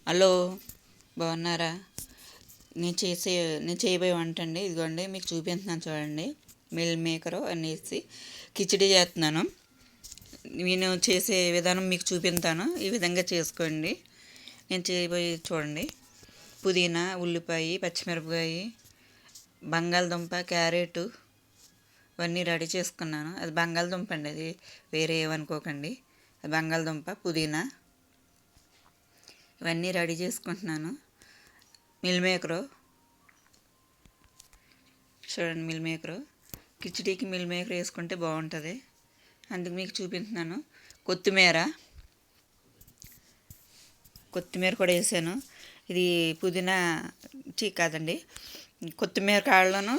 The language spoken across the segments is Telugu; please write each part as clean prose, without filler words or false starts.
హలో, బాగున్నారా? నేను చేయబోయే వంట అండి. ఇదిగోండి మీకు చూపిస్తున్నాను చూడండి. మిల్ మేకరు అనేసి కిచిడి చేస్తున్నాను. నేను చేసే విధానం మీకు చూపిస్తాను. ఈ విధంగా చేసుకోండి. నేను చేయబోయే చూడండి. పుదీనా, ఉల్లిపాయ, పచ్చిమిరపకాయ, బంగాళదుంప, క్యారెట్ ఇవన్నీ రెడీ చేసుకున్నాను. అది బంగాళదుంప అండి, అది వేరే ఏమనుకోకండి. అది బంగాళదుంప, పుదీనా ఇవన్నీ రెడీ చేసుకుంటున్నాను. మిల్ మేకరు చూడండి, మిల్ మేకరు కిచిడీకి మిల్ మేకర్ వేసుకుంటే బాగుంటుంది. అందుకు మీకు చూపిస్తున్నాను. కొత్తిమీర కూడా వేసాను. ఇది పుదీనా కాదండి, కొత్తిమీర కాళ్ళను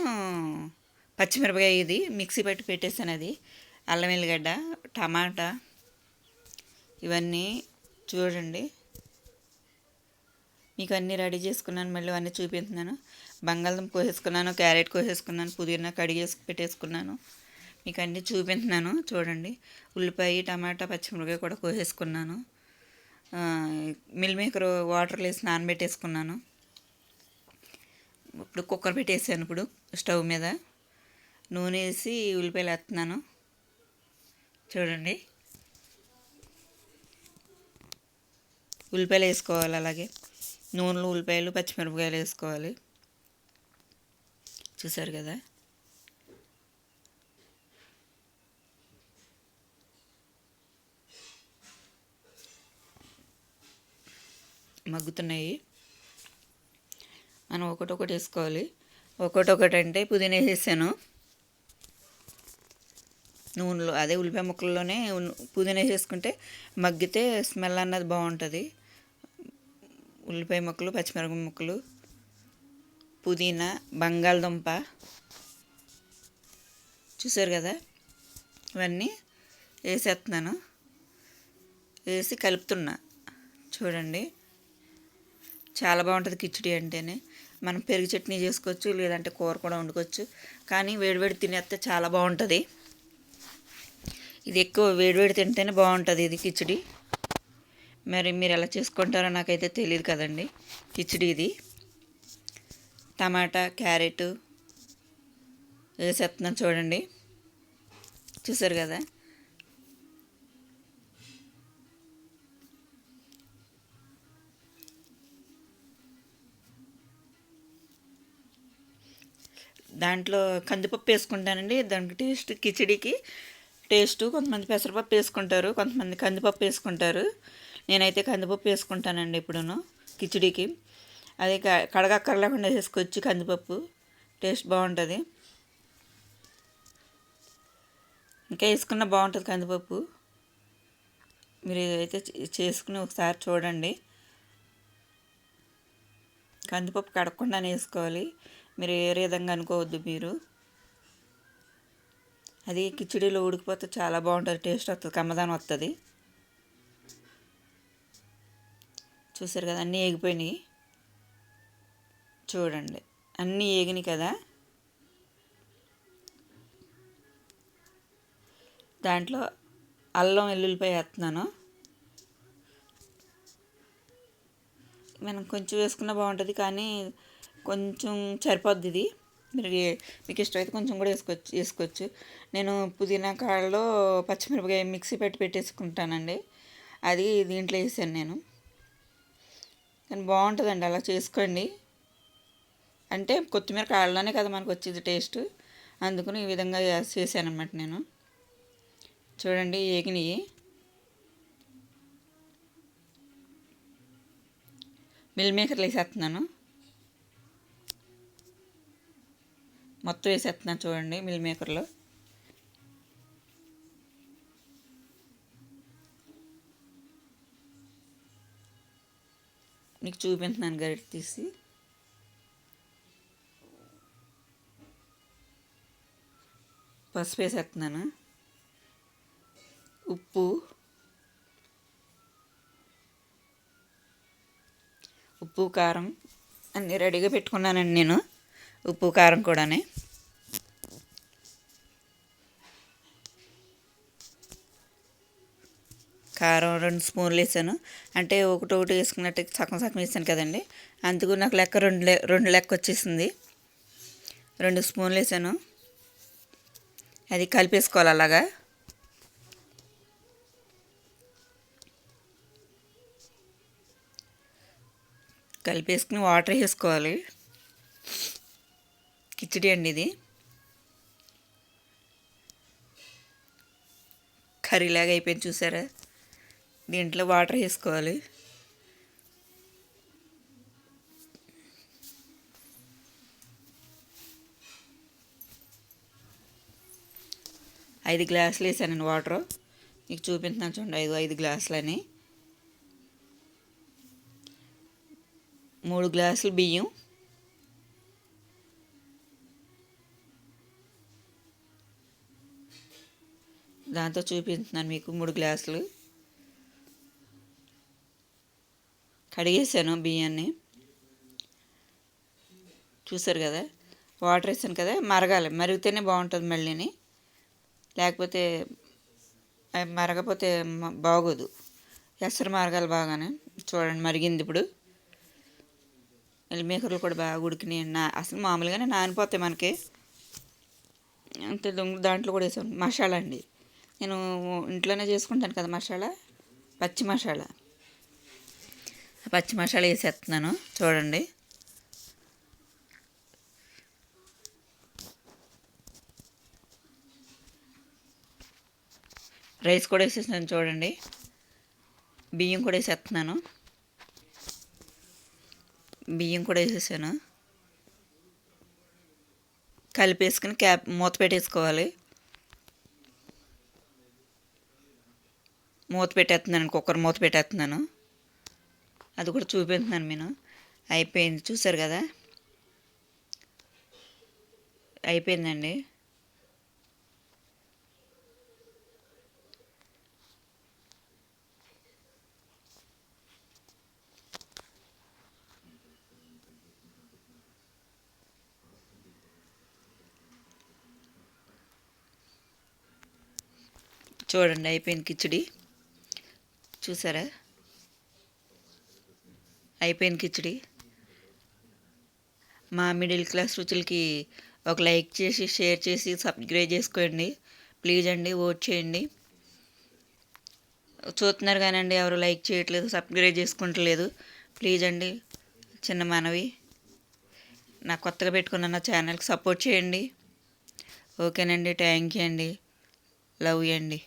పచ్చిమిరపకాయ ఇది మిక్సీ పెట్టి పెట్టేసాను. అది అల్లం వెల్లిగడ్డ, టమాటా ఇవన్నీ చూడండి. మీకు అన్నీ రెడీ చేసుకున్నాను. మళ్ళీ అన్నీ చూపిస్తున్నాను. బంగాళదుంప కోసేసుకున్నాను, క్యారెట్ కోసేసుకున్నాను, పుదీనా కడిగేసి పెట్టేసుకున్నాను. మీకు అన్నీ చూపిస్తున్నాను చూడండి. ఉల్లిపాయ, టమాటా, పచ్చిమిరపకాయ కూడా కోసేసుకున్నాను. మిల్ మేకర్ వాటర్లో వేసి నానబెట్టేసుకున్నాను. ఇప్పుడు కుక్కర్ పెట్టేసాను. ఇప్పుడు స్టవ్ మీద నూనె వేసి ఉల్లిపాయలు వేస్తున్నాను చూడండి. ఉల్లిపాయలు వేసుకోవాలి. అలాగే నూనెలో ఉల్లిపాయలు, పచ్చిమిరపకాయలు వేసుకోవాలి. చూసారు కదా, మగ్గుతున్నాయి. మనం ఒకటొకటి వేసుకోవాలి. ఒకటొకటి అంటే పుదీనా వేసేసాను నూనెలో, అదే ఉల్లిపాయ ముక్కల్లోనే పుదీనా వేసేసుకుంటే మగ్గితే స్మెల్ అన్నది బాగుంటుంది. ఉల్లిపాయ ముక్కలు, పచ్చిమిరపకాయ ముక్కలు, పుదీనా, బంగాళదుంప చూసారు కదా, ఇవన్నీ వేసేస్తున్నాను. వేసి కలుపుతున్నా చూడండి. చాలా బాగుంటుంది కిచిడి అంటేనే. మనం పెరుగు చట్నీ చేసుకోవచ్చు, లేదంటే కూర కూడా వండుకోవచ్చు. కానీ వేడివేడి తినేస్తే చాలా బాగుంటుంది. ఇది ఎక్కువ వేడివేడి తింటేనే బాగుంటుంది ఇది కిచిడి. మరి మీరు ఎలా చేసుకుంటారో నాకైతే తెలియదు కదండి. కిచిడి ఇది టమాటా, క్యారెట్ వేసేస్తున్నాను చూడండి. చూసారు కదా, దాంట్లో కందిపప్పు వేసుకుంటానండి. దానికి టేస్ట్, కిచిడికి టేస్ట్. కొంతమంది పెసరపప్పు వేసుకుంటారు, కొంతమంది కందిపప్పు వేసుకుంటారు. నేనైతే కందిపప్పు వేసుకుంటానండి ఎప్పుడూను కిచిడికి. అది కడగక్కర్లేకుండా వేసుకోవచ్చు. కందిపప్పు టేస్ట్ బాగుంటుంది. ఇంకా వేసుకున్న బాగుంటుంది కందిపప్పు. మీరు అయితే చేసుకుని ఒకసారి చూడండి. కందిపప్పు కడగకుండానే వేసుకోవాలి. మీరు ఏ విధంగా అనుకోవద్దు. మీరు అది కిచిడీలో ఉడికిపోతే చాలా బాగుంటుంది. టేస్ట్ వస్తుంది, కమ్మదానం వస్తుంది. చూసారు కదా, అన్నీ ఏగిపోయినాయి చూడండి. అన్నీ ఏగినాయి కదా. దాంట్లో అల్లం వెల్లుల్లిపాయ వేస్తున్నాను. మనం కొంచెం వేసుకున్నా బాగుంటుంది, కానీ కొంచెం సరిపోద్ది ఇది. మీరు మీకు ఇష్టమైతే కొంచెం కూడా వేసుకోవచ్చు. నేను పుదీనా కాడలో పచ్చిమిరపకాయ మిక్సీ పెట్టేసుకుంటానండి. అది దీంట్లో వేసాను నేను. కానీ బాగుంటుందండి, అలా చేసుకోండి. అంటే కొత్తిమీర కాడలోనే కదా మనకు వచ్చేది టేస్ట్. అందుకని ఈ విధంగా చేశాను అన్నమాట నేను. చూడండి, ఏగినాయి. మిల్ మేకర్లు వేసేస్తున్నాను. మొత్తం వేసేస్తున్నాను చూడండి. మిల్ మేకర్లో మీకు చూపిస్తున్నాను గరిటె తీసి. పసుపు వేసేస్తున్నాను. ఉప్పు, కారం అన్నీ రెడీగా పెట్టుకున్నానండి నేను. ఉప్పు, కారం కూడానే. కారం 2 స్పూన్లు వేసాను. అంటే ఒకటి వేసుకున్నట్టు సగం సగం వేసాను కదండి, అందుకు నాకు లెక్క రెండు లెక్క వచ్చేసింది. 2 స్పూన్లు వేసాను. అది కలిపేసుకోవాలి అలాగా. కలిపేసుకుని వాటర్ వేసుకోవాలి. కిచిడి అండి ఇది, కర్రీలాగా అయిపోయింది చూసారా. దీంట్లో వాటర్ వేసుకోవాలి. ఐదు గ్లాసులు వేసానండి వాటర్. మీకు చూపించాను చూడండి, 5 గ్లాసులని. 3 గ్లాసులు బియ్యం, దాంతో చూపిస్తున్నాను మీకు. 3 గ్లాసులు కడిగేసాను బియ్యాన్ని, చూసారు కదా. వాటర్ వేసాను కదా, మరగాలి, మరిగితేనే బాగుంటుంది మళ్ళీని, లేకపోతే మరగపోతే బాగోదు. ఎసరు మరగాలి బాగానే. చూడండి మరిగింది. ఇప్పుడు మేకర్లు కూడా బాగా ఉడికినాయి. అసలు మామూలుగానే నానిపోతాయి మనకి. అంతే. దాంట్లో కూడా వేసాను మసాలా అండి. నేను ఇంట్లోనే చేసుకుంటాను కదా మసాలా, పచ్చి మసాలా. పచ్చి మసాలా వేసేస్తున్నాను చూడండి. రైస్ కూడా వేసేసాను చూడండి. బియ్యం కూడా వేసేస్తున్నాను. బియ్యం కూడా వేసేసాను. కలిపేసుకుని మూత పెట్టేసుకోవాలి. మూత పెట్టేస్తున్నాను, కుక్కర్ మూత పెట్టేస్తున్నాను. అది కూడా చూపిస్తున్నాను నేను. అయిపోయింది చూసారు కదా, అయిపోయిందండి. చూడండి అయిపోయింది కిచిడి. చూసారా, అయిపోయింది కిచిడి. మా మిడిల్ క్లాస్ రుచులకి ఒక లైక్ చేసి, షేర్ చేసి, సబ్స్క్రైబ్ చేసుకోండి ప్లీజ్ అండి. ఓట్ చేయండి. చూస్తున్నారు కానండి ఎవరు లైక్ చేయట్లేదు, సబ్స్క్రైబ్ చేసుకుంటలేదు. ప్లీజ్ అండి, చిన్న మనవి. నా కొత్తగా పెట్టుకున్న నా ఛానల్కి సపోర్ట్ చేయండి. ఓకేనండి, థ్యాంక్ యూ అండి, లవ్ యూ అండి.